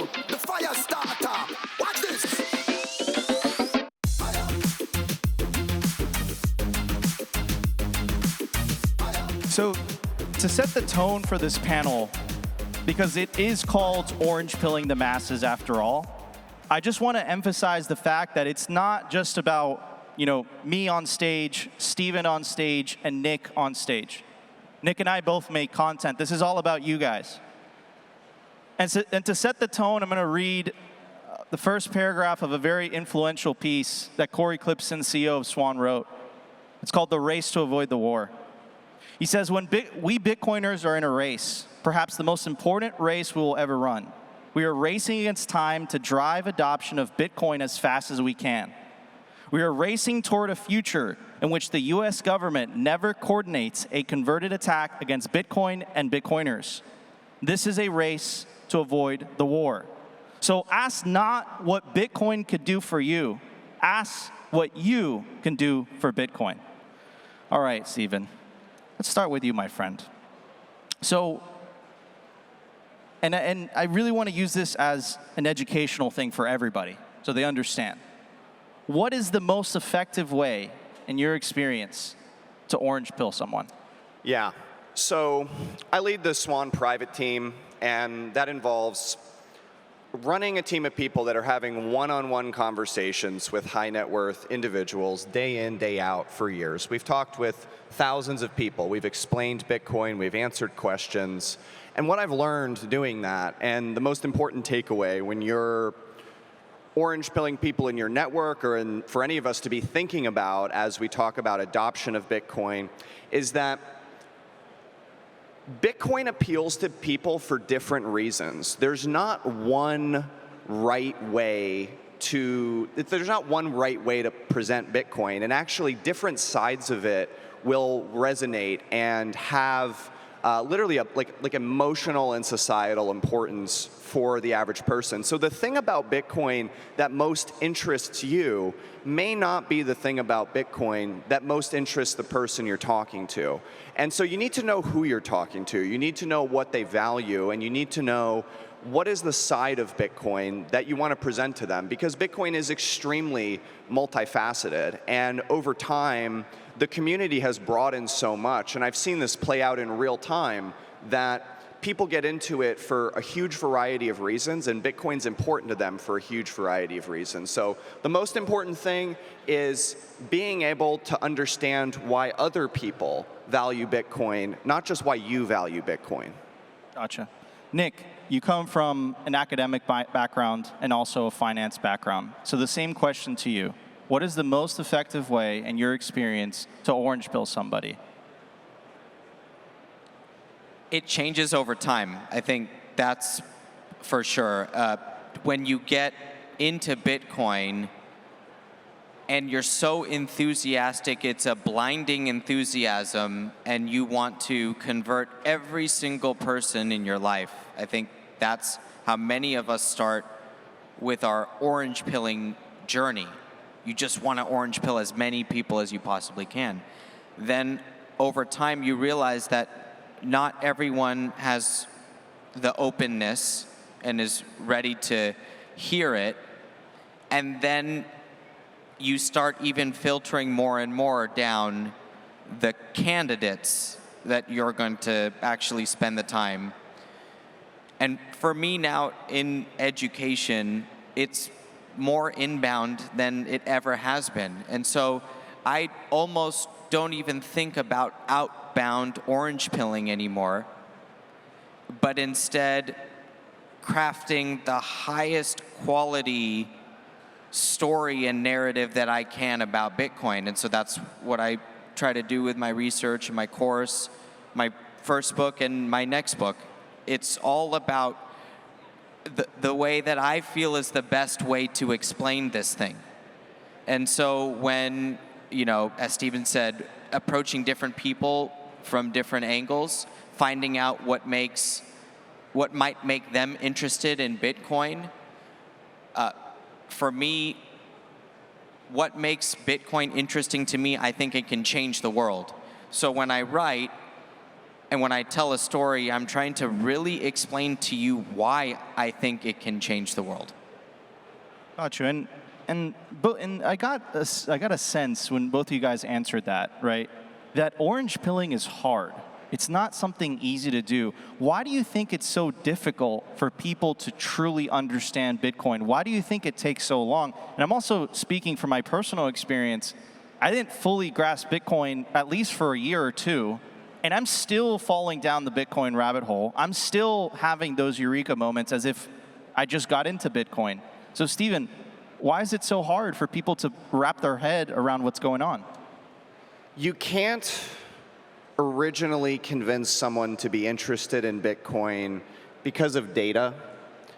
the fire starter. Watch this. So, to set the tone for this panel, because it is called orange pilling the masses after all, I just want to emphasize the fact that it's not just about, me on stage, Steven on stage, and Nick on stage. Nick and I both make content. This is all about you guys. And to set the tone, I'm going to read the first paragraph of a very influential piece that Corey Clipson, CEO of Swan, wrote. It's called The Race to Avoid the War. He says, when we Bitcoiners are in a race, perhaps the most important race we will ever run. We are racing against time to drive adoption of Bitcoin as fast as we can. We are racing toward a future in which the US government never coordinates a converted attack against Bitcoin and Bitcoiners. This is a race to avoid the war. So ask not what Bitcoin could do for you. Ask what you can do for Bitcoin. All right, Steven. Let's start with you, my friend. So, and I really want to use this as an educational thing for everybody, so they understand. What is the most effective way, in your experience, to orange pill someone? Yeah, so I lead the Swan private team, and that involves running a team of people that are having one-on-one conversations with high net worth individuals day in, day out for years. We've talked with thousands of people. We've explained Bitcoin. We've answered questions. And what I've learned doing that, and the most important takeaway when you're orange pilling people in your network, or for any of us to be thinking about as we talk about adoption of Bitcoin, is that Bitcoin appeals to people for different reasons. There's not one right way to present Bitcoin, and actually different sides of it will resonate and have literally like emotional and societal importance for the average person. So the thing about Bitcoin that most interests you may not be the thing about Bitcoin that most interests the person you're talking to. And so you need to know who you're talking to. You need to know what they value, and you need to know what is the side of Bitcoin that you want to present to them, because Bitcoin is extremely multifaceted, and over time, the community has broadened so much, and I've seen this play out in real time, that people get into it for a huge variety of reasons, and Bitcoin's important to them for a huge variety of reasons. So the most important thing is being able to understand why other people value Bitcoin, not just why you value Bitcoin. Gotcha. Nick, you come from an academic background and also a finance background. So the same question to you. What is the most effective way, in your experience, to orange pill somebody? It changes over time. I think that's for sure. When you get into Bitcoin and you're so enthusiastic, it's a blinding enthusiasm, and you want to convert every single person in your life. I think that's how many of us start with our orange pilling journey. You just want to orange pill as many people as you possibly can. Then over time, you realize that not everyone has the openness and is ready to hear it. And then you start even filtering more and more down the candidates that you're going to actually spend the time. And for me now in education, it's more inbound than it ever has been. And so I almost don't even think about outbound orange pilling anymore, but instead crafting the highest quality story and narrative that I can about Bitcoin. And so that's what I try to do with my research and my course, my first book and my next book. It's all about the way that I feel is the best way to explain this thing. And so when, as Steven said, approaching different people from different angles, finding out what might make them interested in Bitcoin. For me, what makes Bitcoin interesting to me, I think it can change the world. So when I write, And when I tell a story, I'm trying to really explain to you why I think it can change the world. Got you. And I got a sense when both of you guys answered that, right? That orange pilling is hard. It's not something easy to do. Why do you think it's so difficult for people to truly understand Bitcoin? Why do you think it takes so long? And I'm also speaking from my personal experience. I didn't fully grasp Bitcoin, at least for a year or two, and I'm still falling down the Bitcoin rabbit hole. I'm still having those eureka moments as if I just got into Bitcoin. So Stephen, why is it so hard for people to wrap their head around what's going on? You can't originally convince someone to be interested in Bitcoin because of data,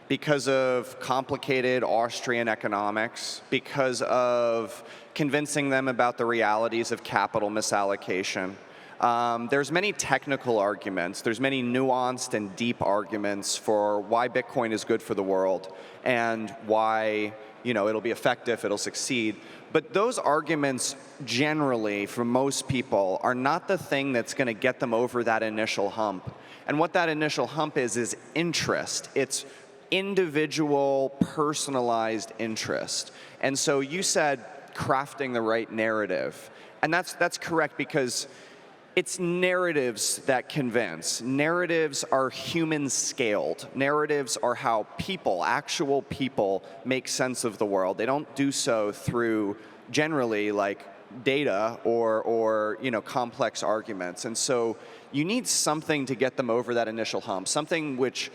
because of complicated Austrian economics, because of convincing them about the realities of capital misallocation. There's many technical arguments, there's many nuanced and deep arguments for why Bitcoin is good for the world and why it'll be effective, it'll succeed. But those arguments generally, for most people, are not the thing that's going to get them over that initial hump. And what that initial hump is interest. It's individual, personalized interest. And so you said crafting the right narrative. And that's correct, because it's narratives that convince. Narratives are human scaled. Narratives are how people, actual people, make sense of the world. They don't do so through generally like data or complex arguments. And so you need something to get them over that initial hump, something which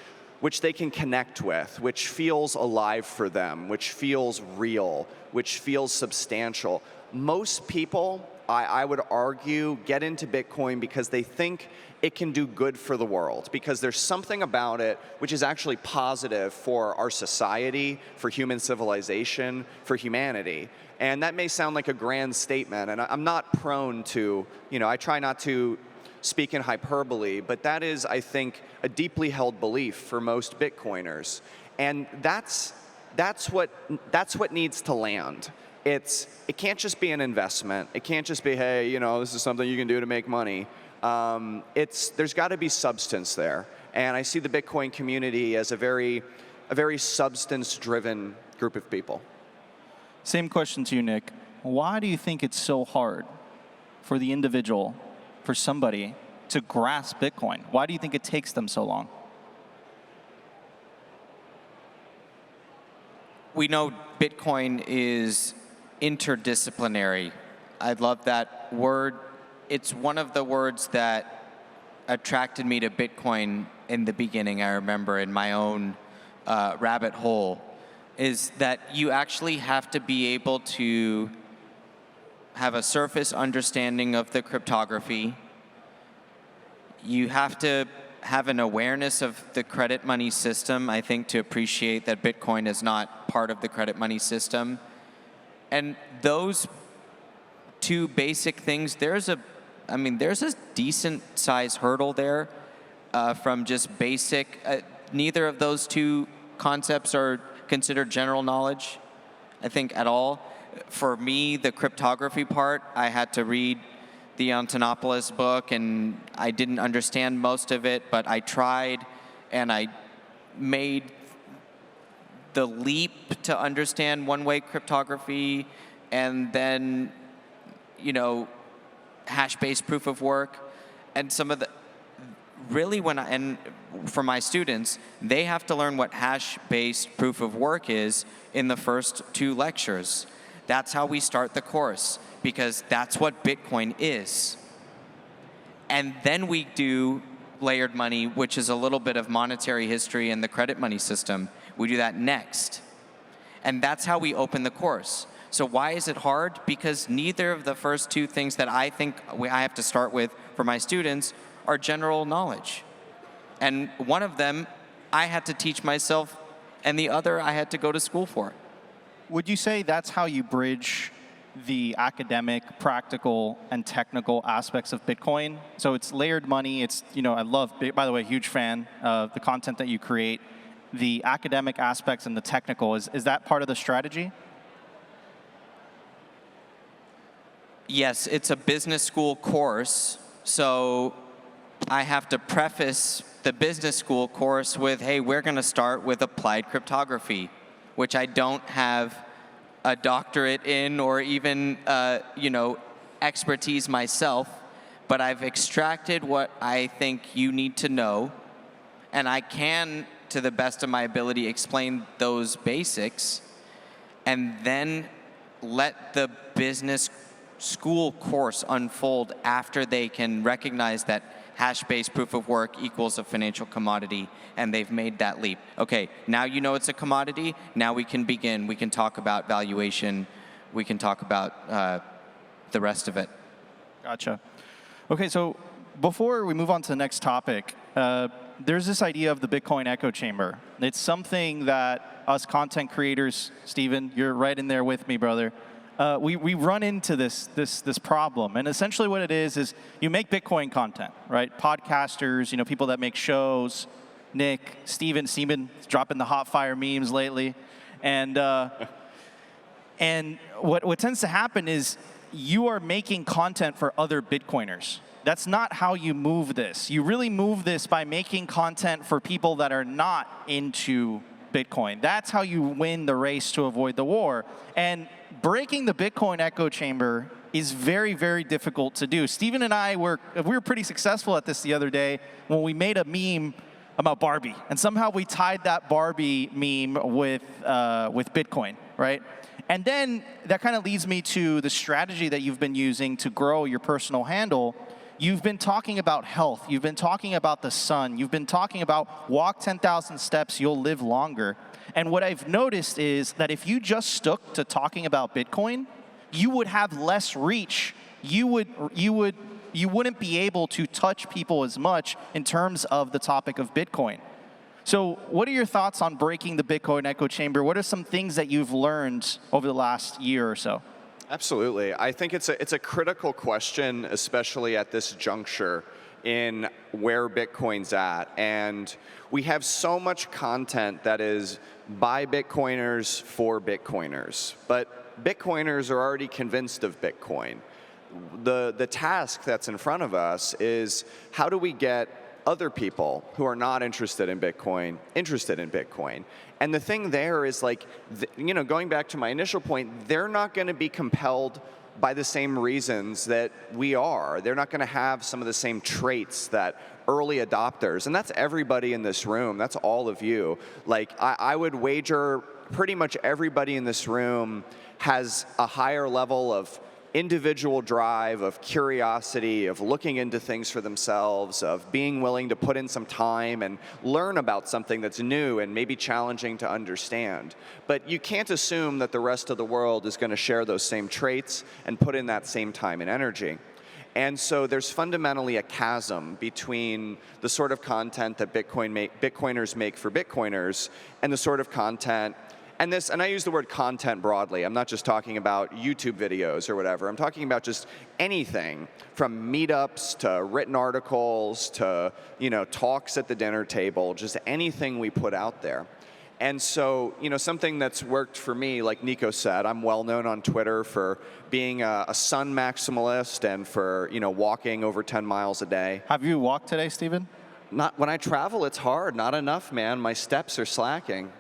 they can connect with, which feels alive for them, which feels real, which feels substantial. Most people, I would argue, get into Bitcoin because they think it can do good for the world, because there's something about it which is actually positive for our society, for human civilization, for humanity. And that may sound like a grand statement, and I'm not prone to, I try not to speak in hyperbole, but that is, I think, a deeply held belief for most Bitcoiners. And that's what needs to land. It can't just be an investment. It can't just be, hey, this is something you can do to make money. There's got to be substance there. And I see the Bitcoin community as a very substance-driven group of people. Same question to you, Nick. Why do you think it's so hard for the individual, for somebody, to grasp Bitcoin? Why do you think it takes them so long? We know Bitcoin is interdisciplinary. I love that word. It's one of the words that attracted me to Bitcoin in the beginning, I remember, in my own rabbit hole, is that you actually have to be able to have a surface understanding of the cryptography. You have to have an awareness of the credit money system, I think, to appreciate that Bitcoin is not part of the credit money system. And those two basic things, there's a decent size hurdle there from just basic. Neither of those two concepts are considered general knowledge, I think, at all. For me, the cryptography part, I had to read the Antonopoulos book, and I didn't understand most of it, but I tried, and I made the leap to understand one-way cryptography, and then, hash-based proof of work, and some of the, really and for my students, they have to learn what hash-based proof of work is in the first 2 lectures. That's how we start the course, because that's what Bitcoin is. And then we do layered money, which is a little bit of monetary history and the credit money system. We do that next. And that's how we open the course. So why is it hard? Because neither of the first 2 things that I think I have to start with for my students are general knowledge. And one of them I had to teach myself, and the other I had to go to school for. Would you say that's how you bridge the academic, practical, and technical aspects of Bitcoin? So it's layered money. It's, I love, by the way, huge fan of the content that you create. The academic aspects and the technical, is that part of the strategy? Yes, it's a business school course. So I have to preface the business school course with, hey, we're going to start with applied cryptography, which I don't have a doctorate in or even, expertise myself, but I've extracted what I think you need to know, and I can, to the best of my ability, explain those basics, and then let the business school course unfold after they can recognize that hash-based proof of work equals a financial commodity, and they've made that leap. Okay, now you know it's a commodity. Now we can begin. We can talk about valuation. We can talk about the rest of it. Gotcha. Okay, so before we move on to the next topic, there's this idea of the Bitcoin echo chamber. It's something that us content creators, Steven, you're right in there with me, brother. We run into this problem, and essentially what it is you make Bitcoin content, right? Podcasters, people that make shows, Nick, Steven dropping the hot fire memes lately, and what tends to happen is you are making content for other Bitcoiners. That's not how you move this. You really move this by making content for people that are not into Bitcoin. That's how you win the race to avoid the war. And breaking the Bitcoin echo chamber is very, very difficult to do. Steven and I were pretty successful at this the other day when we made a meme about Barbie, and somehow we tied that Barbie meme with Bitcoin, right? And then that kind of leads me to the strategy that you've been using to grow your personal handle. You've been talking about health. You've been talking about the sun. You've been talking about walk 10,000 steps, you'll live longer. And what I've noticed is that if you just stuck to talking about Bitcoin, you would have less reach. You wouldn't be able to touch people as much in terms of the topic of Bitcoin. So what are your thoughts on breaking the Bitcoin echo chamber? What are some things that you've learned over the last year or so? Absolutely. I think it's a critical question, especially at this juncture in where Bitcoin's at. And we have so much content that is by Bitcoiners for Bitcoiners. But Bitcoiners are already convinced of Bitcoin. The task that's in front of us is how do we get other people who are not interested in Bitcoin interested in Bitcoin? And the thing there is, like, going back to my initial point, they're not going to be compelled by the same reasons that we are. They're not going to have some of the same traits that early adopters, and that's everybody in this room, that's all of you. Like, I would wager pretty much everybody in this room has a higher level of individual drive, of curiosity, of looking into things for themselves, of being willing to put in some time and learn about something that's new and maybe challenging to understand. But you can't assume that the rest of the world is going to share those same traits and put in that same time and energy. And so there's fundamentally a chasm between the sort of content that Bitcoiners make for Bitcoiners and the sort of content. And I use the word content broadly. I'm not just talking about YouTube videos or whatever. I'm talking about just anything from meetups to written articles to, talks at the dinner table, just anything we put out there. And so, something that's worked for me, like Nico said, I'm well known on Twitter for being a sun maximalist and for, walking over 10 miles a day. Have you walked today, Steven? Not when I travel, it's hard. Not enough, man. My steps are slacking.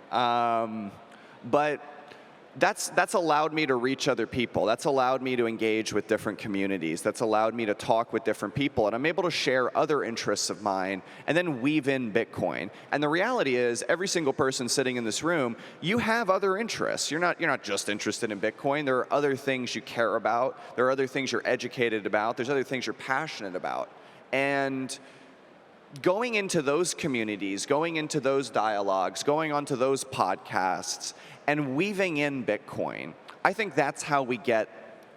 But that's allowed me to reach other people. That's allowed me to engage with different communities. That's allowed me to talk with different people. And I'm able to share other interests of mine and then weave in Bitcoin. And the reality is, every single person sitting in this room, you have other interests. You're not just interested in Bitcoin. There are other things you care about. There are other things you're educated about. There's other things you're passionate about. And going into those communities, going into those dialogues, going onto those podcasts, and weaving in Bitcoin, I think that's how we get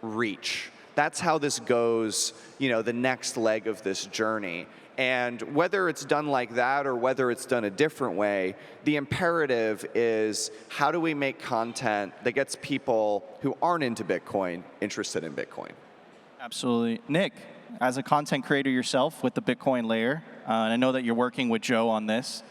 reach. That's how this goes, the next leg of this journey. And whether it's done like that or whether it's done a different way, the imperative is how do we make content that gets people who aren't into Bitcoin interested in Bitcoin? Absolutely. Nick, as a content creator yourself with the Bitcoin layer, and I know that you're working with Joe on this,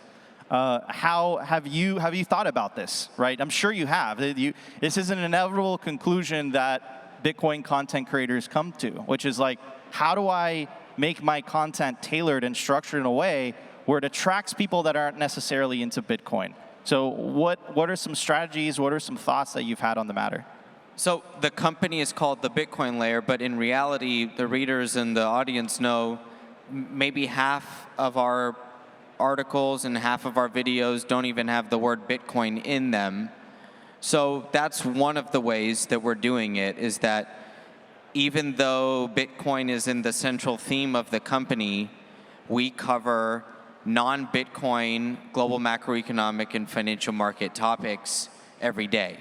how have you thought about this, right? I'm sure you have. This is an inevitable conclusion that Bitcoin content creators come to, which is like, how do I make my content tailored and structured in a way where it attracts people that aren't necessarily into Bitcoin. So what are some strategies, what are some thoughts that you've had on the matter? So the company is called the Bitcoin Layer, but in reality, the readers and the audience know maybe half of our articles and half of our videos don't even have the word Bitcoin in them. So that's one of the ways that we're doing it, is that even though Bitcoin is in the central theme of the company, we cover non-Bitcoin global macroeconomic and financial market topics every day.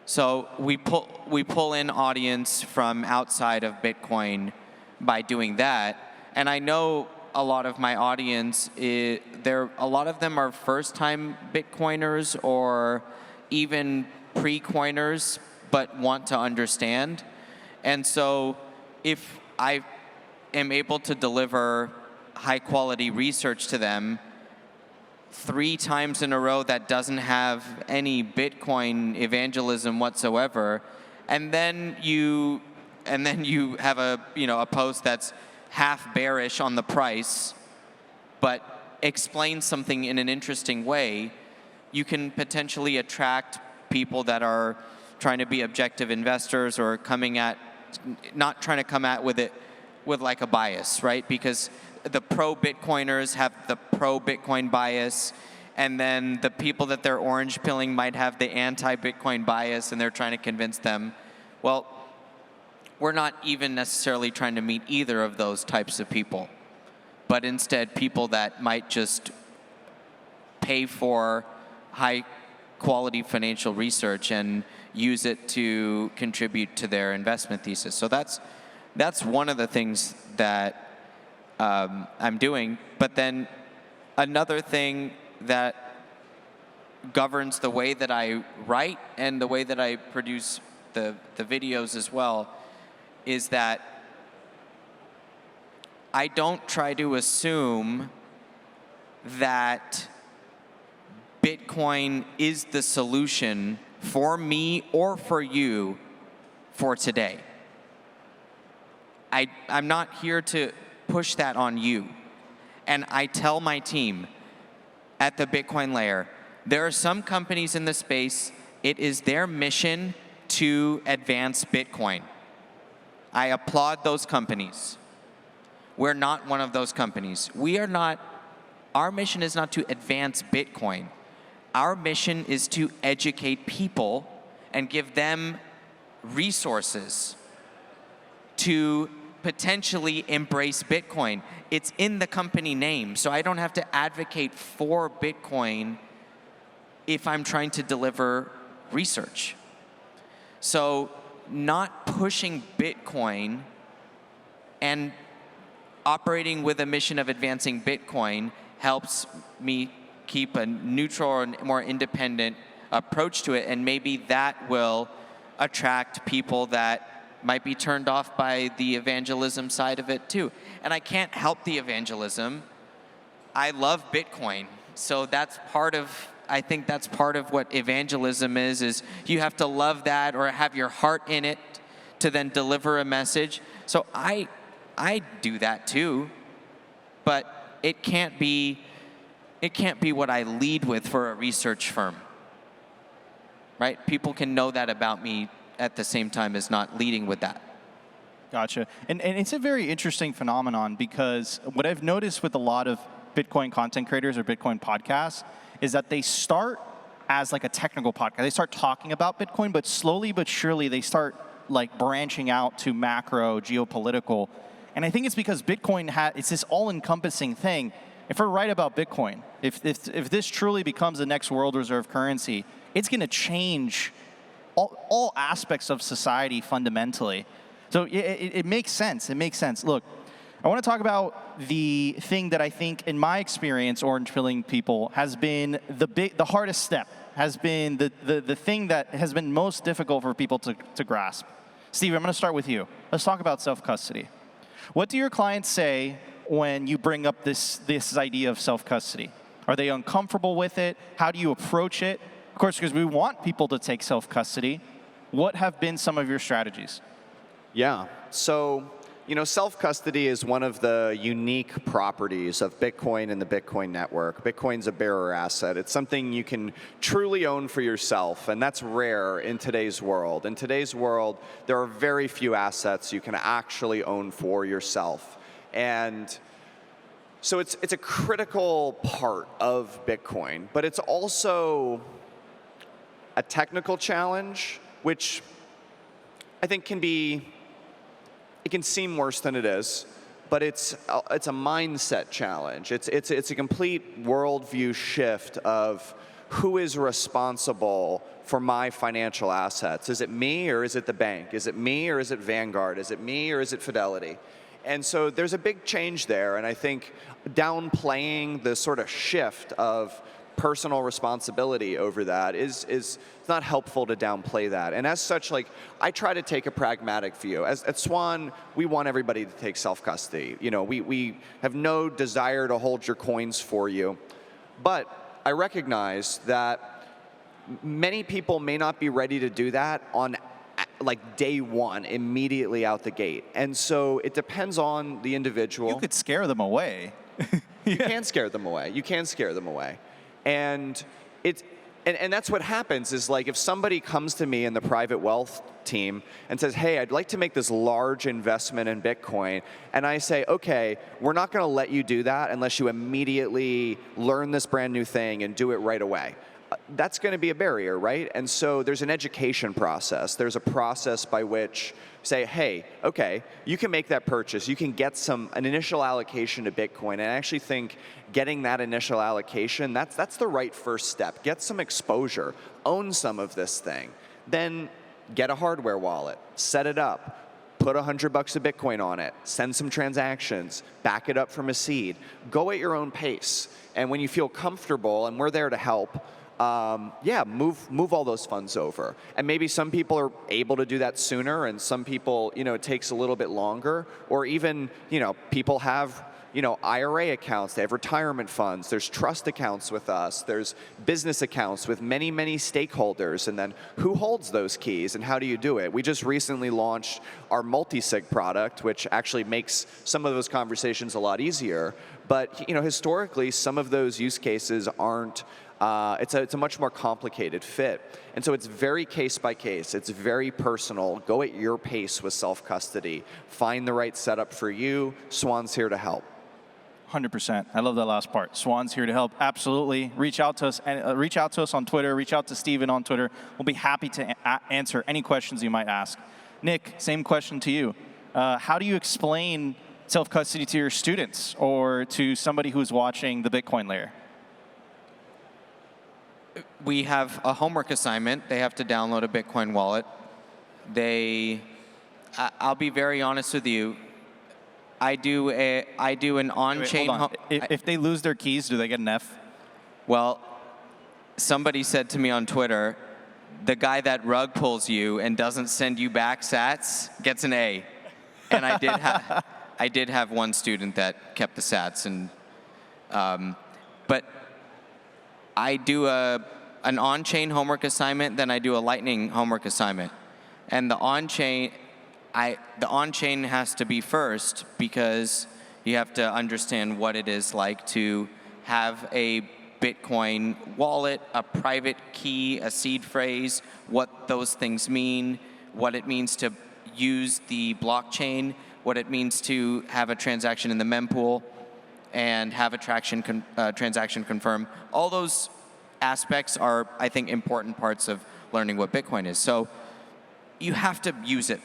So we pull in audience from outside of Bitcoin by doing that. And I know a lot of my audience, a lot of them are first-time Bitcoiners or even pre-coiners, but want to understand. And so if I am able to deliver high-quality research to them 3 times in a row that doesn't have any Bitcoin evangelism whatsoever, and then you have a post that's half bearish on the price, but explains something in an interesting way, you can potentially attract people that are trying to be objective investors or not trying to come at with it with like a bias, right? Because the pro-Bitcoiners have the pro-Bitcoin bias, and then the people that they're orange pilling might have the anti-Bitcoin bias, and they're trying to convince them. Well, we're not even necessarily trying to meet either of those types of people, but instead people that might just pay for high-quality financial research and use it to contribute to their investment thesis. So that's one of the things that I'm doing. But then another thing that governs the way that I write and the way that I produce the videos as well is that I don't try to assume that Bitcoin is the solution for me or for you for today. I'm not here to push that on you. And I tell my team at the Bitcoin Layer, there are some companies in the space, it is their mission to advance Bitcoin. I applaud those companies. We're not one of those companies. Our mission is not to advance Bitcoin. Our mission is to educate people and give them resources to potentially embrace Bitcoin. It's in the company name, so I don't have to advocate for Bitcoin if I'm trying to deliver research. So not pushing Bitcoin and operating with a mission of advancing Bitcoin helps me keep a neutral and more independent approach to it, and maybe that will attract people that might be turned off by the evangelism side of it too. And I can't help the evangelism. I love Bitcoin, so I think that's part of what evangelism is you have to love that or have your heart in it to then deliver a message. So I do that too, but it can't be what I lead with for a research firm, right? People can know that about me at the same time as not leading with that. Gotcha. And it's a very interesting phenomenon, because what I've noticed with a lot of Bitcoin content creators or Bitcoin podcasts is that they start as like a technical podcast. They start talking about Bitcoin, but slowly but surely they start like branching out to macro, geopolitical. And I think it's because Bitcoin it's this all-encompassing thing. If we're right about Bitcoin, if this truly becomes the next world reserve currency, it's going to change all aspects of society fundamentally. So it makes sense. It makes sense. Look, I want to talk about the thing that I think, in my experience, orange pilling people has been the hardest step, has been the thing that has been most difficult for people to grasp. Steve, I'm going to start with you. Let's talk about self-custody. What do your clients say when you bring up this idea of self-custody? Are they uncomfortable with it? How do you approach it? Of course, because we want people to take self-custody. What have been some of your strategies? Yeah, so You know, self-custody is one of the unique properties of Bitcoin and the Bitcoin network. Bitcoin's a bearer asset. It's something you can truly own for yourself, and that's rare in today's world. In today's world, there are very few assets you can actually own for yourself. And so it's a critical part of Bitcoin, but it's also a technical challenge, which I think it can seem worse than it is, but it's a mindset challenge. It's a complete worldview shift of who is responsible for my financial assets. Is it me or is it the bank? Is it me or is it Vanguard? Is it me or is it Fidelity? And so there's a big change there, and I think downplaying the sort of shift of personal responsibility over that is not helpful to downplay that. And as such, like, I try to take a pragmatic view. At Swan, we want everybody to take self-custody. You know, we have no desire to hold your coins for you. But I recognize that many people may not be ready to do that on like day one, immediately out the gate. And so it depends on the individual. You could scare them away. You can scare them away. You can scare them away. And that's what happens is, like, if somebody comes to me in the private wealth team and says, hey, I'd like to make this large investment in Bitcoin, and I say, okay, we're not going to let you do that unless you immediately learn this brand new thing and do it right away. That's going to be a barrier, right? And so there's an education process. There's a process by which say, hey, okay, you can make that purchase. You can get an initial allocation to Bitcoin. And I actually think getting that initial allocation, that's the right first step. Get some exposure. Own some of this thing. Then get a hardware wallet. Set it up. Put $100 of Bitcoin on it. Send some transactions. Back it up from a seed. Go at your own pace. And when you feel comfortable, and we're there to help, move all those funds over. And maybe some people are able to do that sooner, and some people, it takes a little bit longer. Or even, people have, IRA accounts, they have retirement funds, there's trust accounts with us, there's business accounts with many, many stakeholders, and then who holds those keys and how do you do it? We just recently launched our multi-sig product, which actually makes some of those conversations a lot easier. But, historically, some of those use cases aren't. It's a much more complicated fit. And so it's very case by case. It's very personal. Go at your pace with self-custody. Find the right setup for you. Swan's here to help. 100%. I love that last part. Swan's here to help. Absolutely. Reach out to us. Reach out to us on Twitter. Reach out to Steven on Twitter. We'll be happy to answer any questions you might ask. Nick, same question to you. How do you explain self-custody to your students or to somebody who's watching the Bitcoin layer? We have a homework assignment. They have to download a Bitcoin wallet. I'll be very honest with you. I do an on-chain. Hold on. If they lose their keys, do they get an F? Well, somebody said to me on Twitter, the guy that rug pulls you and doesn't send you back sats gets an A. And I did have one student that kept the sats, but I do an on-chain homework assignment, then I do a Lightning homework assignment. And the on-chain has to be first because you have to understand what it is like to have a Bitcoin wallet, a private key, a seed phrase, what those things mean, what it means to use the blockchain, what it means to have a transaction in the mempool, and have a transaction confirm. All those aspects are, I think, important parts of learning what Bitcoin is. So you have to use it.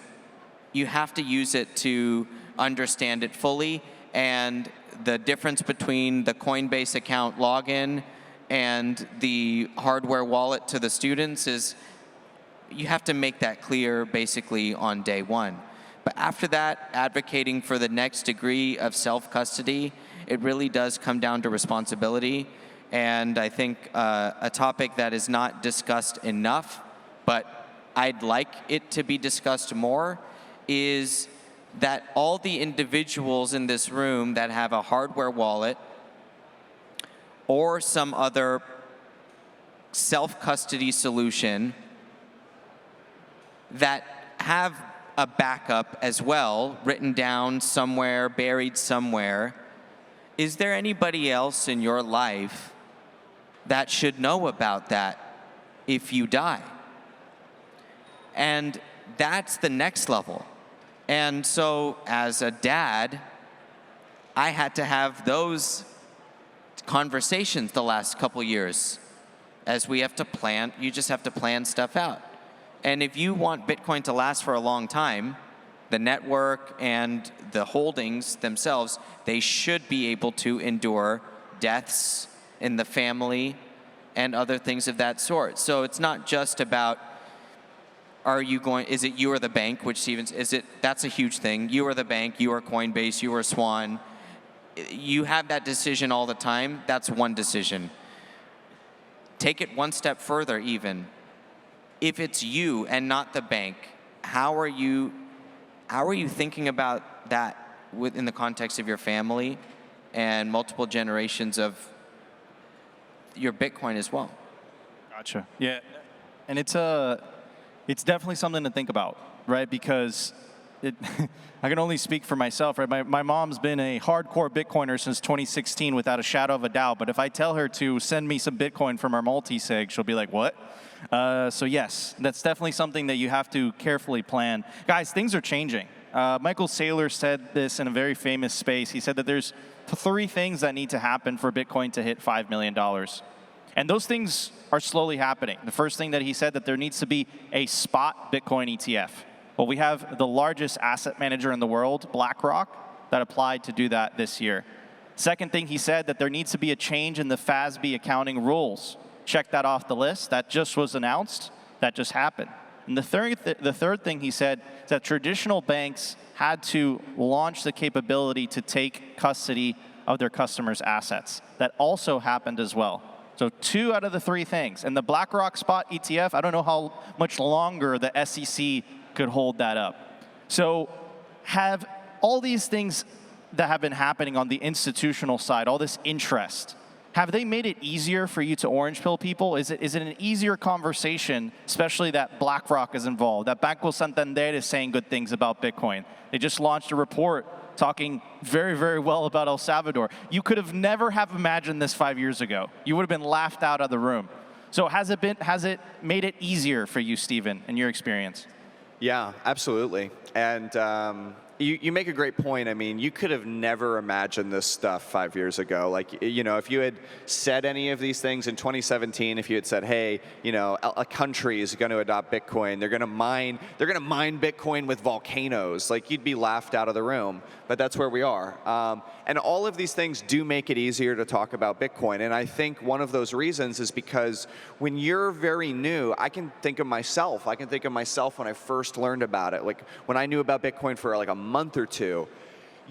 You have to use it to understand it fully. And the difference between the Coinbase account login and the hardware wallet to the students is you have to make that clear basically on day one. But after that, advocating for the next degree of self-custody, it really does come down to responsibility. And I think a topic that is not discussed enough, but I'd like it to be discussed more, is that all the individuals in this room that have a hardware wallet or some other self-custody solution that have a backup as well, written down somewhere, buried somewhere. Is there anybody else in your life that should know about that if you die? And that's the next level. And so as a dad, I had to have those conversations the last couple years. As we have to plan, you just have to plan stuff out. And if you want Bitcoin to last for a long time, the network and the holdings themselves, they should be able to endure deaths in the family and other things of that sort. So it's not just about, is it you or the bank, which Stevens, that's a huge thing. You are the bank, you are Coinbase, you are Swan. You have that decision all the time. That's one decision. Take it one step further even. If it's you and not the bank, how are you thinking about that within the context of your family and multiple generations of your Bitcoin as well? Gotcha. Yeah, and it's definitely something to think about, right? Because I can only speak for myself, right? My mom's been a hardcore Bitcoiner since 2016 without a shadow of a doubt. But if I tell her to send me some Bitcoin from our multi-sig, she'll be like, what? So yes, that's definitely something that you have to carefully plan. Guys, things are changing. Michael Saylor said this in a very famous space. He said that there's 3 things that need to happen for Bitcoin to hit $5 million. And those things are slowly happening. The first thing that he said, that there needs to be a spot Bitcoin ETF. Well, we have the largest asset manager in the world, BlackRock, that applied to do that this year. Second thing he said, that there needs to be a change in the FASB accounting rules. Check that off the list. That just was announced. That just happened. And the third thing he said is that traditional banks had to launch the capability to take custody of their customers' assets. That also happened as well. So 2 out of the 3 things. And the BlackRock spot ETF, I don't know how much longer the SEC could hold that up. So have all these things that have been happening on the institutional side, all this interest, have they made it easier for you to orange pill people? Is it an easier conversation, especially that BlackRock is involved, that Banco Santander is saying good things about Bitcoin? They just launched a report talking very, very well about El Salvador. You could have never have imagined this 5 years ago. You would have been laughed out of the room. So has it made it easier for you, Stephen, in your experience? Yeah, absolutely. And you make a great point. I mean, you could have never imagined this stuff 5 years ago. Like, you know, if you had said any of these things in 2017, if you had said, hey, you know, a country is going to adopt Bitcoin, they're going to mine Bitcoin with volcanoes, like, you'd be laughed out of the room. But that's where we are. And all of these things do make it easier to talk about Bitcoin. And I think one of those reasons is because when you're very new, I can think of myself when I first learned about it. Like, when I knew about Bitcoin for like a month or two,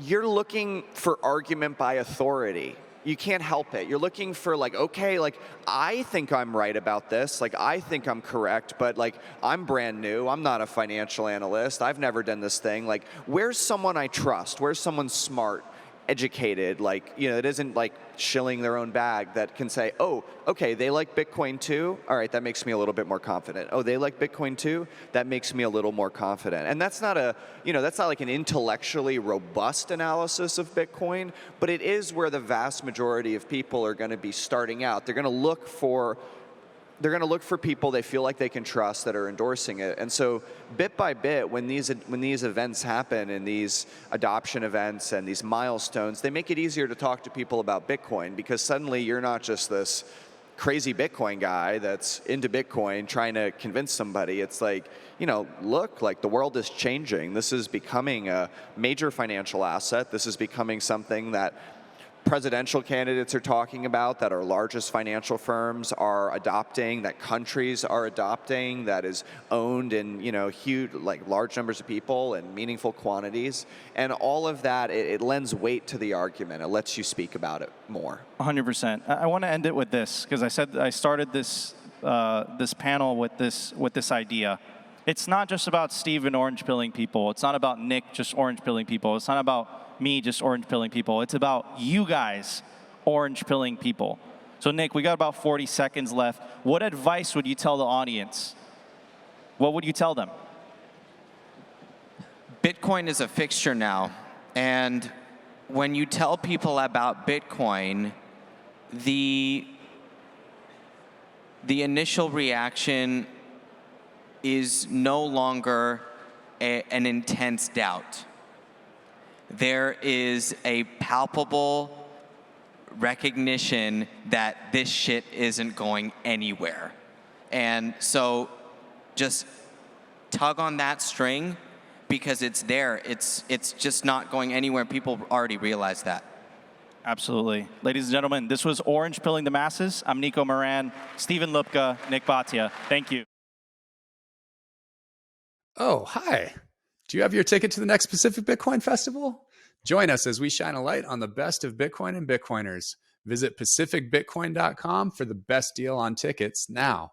you're looking for argument by authority. You can't help it. You're looking for, like, okay, like, I think I'm right about this. Like, I think I'm correct, but, like, I'm brand new. I'm not a financial analyst. I've never done this thing. Like, where's someone I trust? Where's someone smart, educated, like, you know, it isn't like shilling their own bag, that can say, oh, okay, they like Bitcoin too? All right, that makes me a little bit more confident. Oh, they like Bitcoin too? That makes me a little more confident. And that's not that's not like an intellectually robust analysis of Bitcoin, but it is where the vast majority of people are going to be starting out. They're going to look for people they feel like they can trust that are endorsing it. And so bit by bit, when these events happen, and these adoption events and these milestones, they make it easier to talk to people about Bitcoin, because suddenly you're not just this crazy Bitcoin guy that's into Bitcoin trying to convince somebody. It's like, you know, look, like, the world is changing. This is becoming a major financial asset. This is becoming something that presidential candidates are talking about, that our largest financial firms are adopting, that countries are adopting, that is owned in, you know, huge, like, large numbers of people and meaningful quantities. And all of that, it lends weight to the argument. It lets you speak about it more. 100%. I want to end it with this, because I said I started this this panel with this idea. It's not just about Steven orange pilling people. It's not about Nick just orange pilling people. It's not about me just orange pilling people. It's about you guys orange pilling people. So Nick, we got about 40 seconds left. What advice would you tell the audience? What would you tell them? Bitcoin is a fixture now. And when you tell people about Bitcoin, the initial reaction is no longer an intense doubt. There is a palpable recognition that this shit isn't going anywhere. And so just tug on that string because it's there. It's just not going anywhere. People already realize that. Absolutely. Ladies and gentlemen, this was Orange Pilling the Masses. I'm Nico Moran, Stephen Lubka, Nick Bahtia. Thank you. Oh, hi. Do you have your ticket to the next Pacific Bitcoin Festival? Join us as we shine a light on the best of Bitcoin and Bitcoiners. Visit pacificbitcoin.com for the best deal on tickets now.